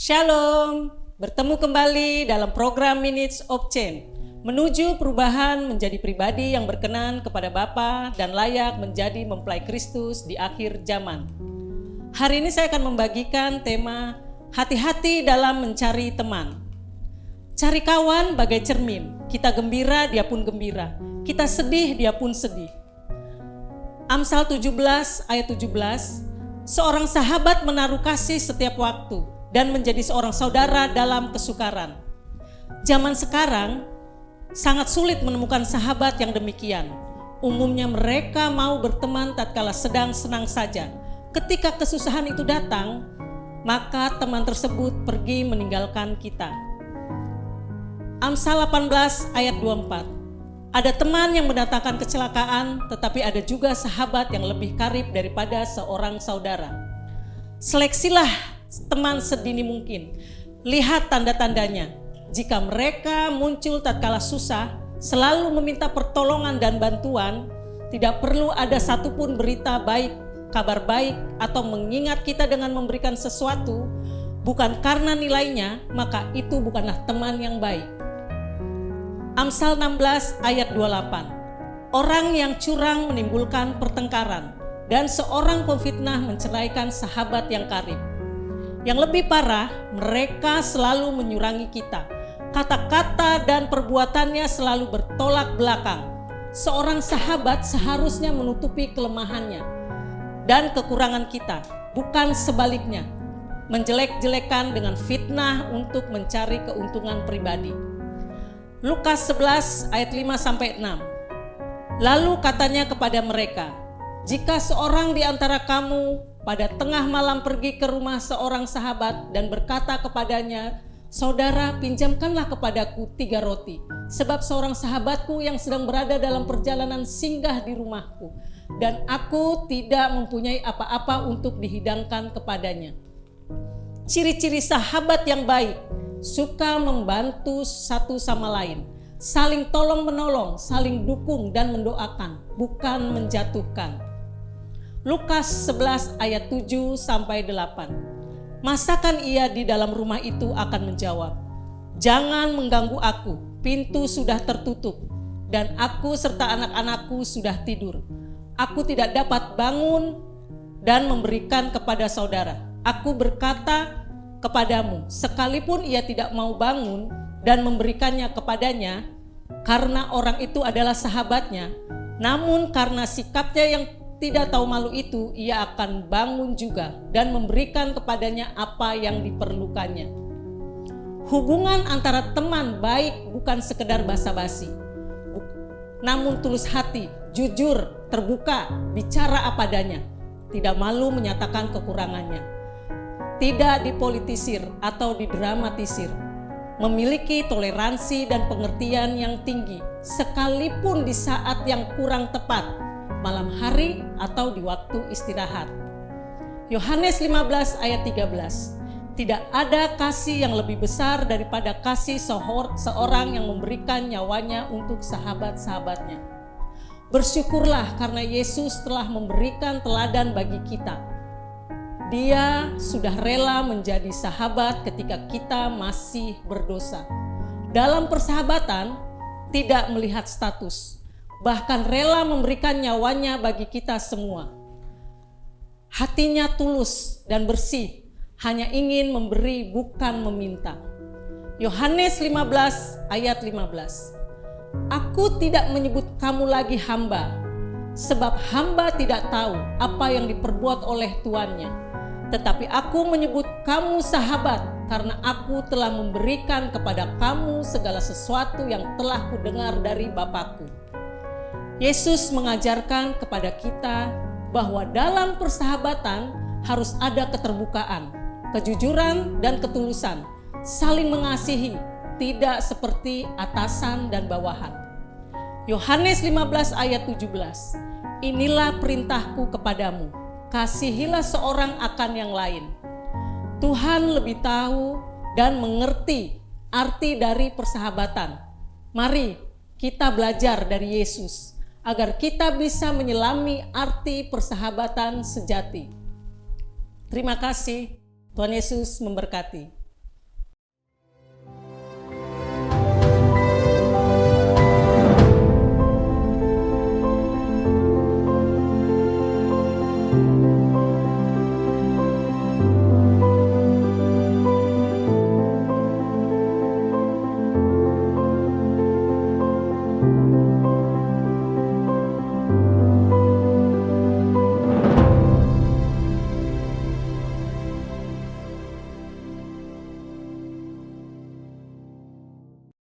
Shalom, bertemu kembali dalam program Minutes of Change, menuju perubahan menjadi pribadi yang berkenan kepada Bapa dan layak menjadi mempelai Kristus di akhir zaman. Hari ini saya akan membagikan tema hati-hati dalam mencari teman. Cari kawan bagai cermin, kita gembira dia pun gembira, kita sedih dia pun sedih. Amsal 17 ayat 17, seorang sahabat menaruh kasih setiap waktu dan menjadi seorang saudara dalam kesukaran. Zaman sekarang sangat sulit menemukan sahabat yang demikian. Umumnya mereka mau berteman tatkala sedang senang saja. Ketika kesusahan itu datang, maka teman tersebut pergi meninggalkan kita. Amsal 18 ayat 24. Ada teman yang mendatangkan kecelakaan, tetapi ada juga sahabat yang lebih karib daripada seorang saudara. Seleksilah teman sedini mungkin. Lihat tanda-tandanya. Jika mereka muncul tatkala susah, selalu meminta pertolongan dan bantuan, tidak perlu ada satupun berita baik, kabar baik, atau mengingat kita dengan memberikan sesuatu, bukan karena nilainya, maka itu bukanlah teman yang baik. Amsal 16 ayat 28. Orang yang curang menimbulkan pertengkaran, dan seorang pemfitnah menceraikan sahabat yang karib. Yang lebih parah, mereka selalu menyurangi kita. Kata-kata dan perbuatannya selalu bertolak belakang. Seorang sahabat seharusnya menutupi kelemahannya dan kekurangan kita, bukan sebaliknya, menjelek-jelekan dengan fitnah untuk mencari keuntungan pribadi. Lukas 11 ayat 5-6. Lalu katanya kepada mereka, jika seorang di antara kamu pada tengah malam pergi ke rumah seorang sahabat dan berkata kepadanya, saudara, pinjamkanlah kepadaku 3 roti, sebab seorang sahabatku yang sedang berada dalam perjalanan singgah di rumahku, dan aku tidak mempunyai apa-apa untuk dihidangkan kepadanya. Ciri-ciri sahabat yang baik, suka membantu satu sama lain, saling tolong-menolong, saling dukung dan mendoakan, bukan menjatuhkan. Lukas 11 ayat 7-8. Masakan ia di dalam rumah itu akan menjawab, jangan mengganggu aku, pintu sudah tertutup, dan aku serta anak-anakku sudah tidur. Aku tidak dapat bangun dan memberikan kepada saudara. Aku berkata kepadamu, sekalipun ia tidak mau bangun dan memberikannya kepadanya, karena orang itu adalah sahabatnya, namun karena sikapnya yang tidak tahu malu itu, ia akan bangun juga dan memberikan kepadanya apa yang diperlukannya. Hubungan antara teman baik bukan sekedar basa-basi, namun tulus hati, jujur, terbuka, bicara apa adanya, tidak malu menyatakan kekurangannya, tidak dipolitisir atau didramatisir, memiliki toleransi dan pengertian yang tinggi, sekalipun di saat yang kurang tepat, malam hari atau di waktu istirahat. Yohanes 15 ayat 13. Tidak ada kasih yang lebih besar daripada kasih seorang yang memberikan nyawanya untuk sahabat-sahabatnya. Bersyukurlah karena Yesus telah memberikan teladan bagi kita. Dia sudah rela menjadi sahabat ketika kita masih berdosa. Dalam persahabatan tidak melihat status, bahkan rela memberikan nyawanya bagi kita semua. Hatinya tulus dan bersih, hanya ingin memberi bukan meminta. Yohanes 15 ayat 15. Aku tidak menyebut kamu lagi hamba, sebab hamba tidak tahu apa yang diperbuat oleh tuannya. Tetapi aku menyebut kamu sahabat, karena aku telah memberikan kepada kamu segala sesuatu yang telah kudengar dari Bapakku. Yesus mengajarkan kepada kita bahwa dalam persahabatan harus ada keterbukaan, kejujuran dan ketulusan, saling mengasihi, tidak seperti atasan dan bawahan. Yohanes 15 ayat 17. Inilah perintahku kepadamu, kasihilah seorang akan yang lain. Tuhan lebih tahu dan mengerti arti dari persahabatan. Mari kita belajar dari Yesus agar kita bisa menyelami arti persahabatan sejati. Terima kasih, Tuhan Yesus memberkati.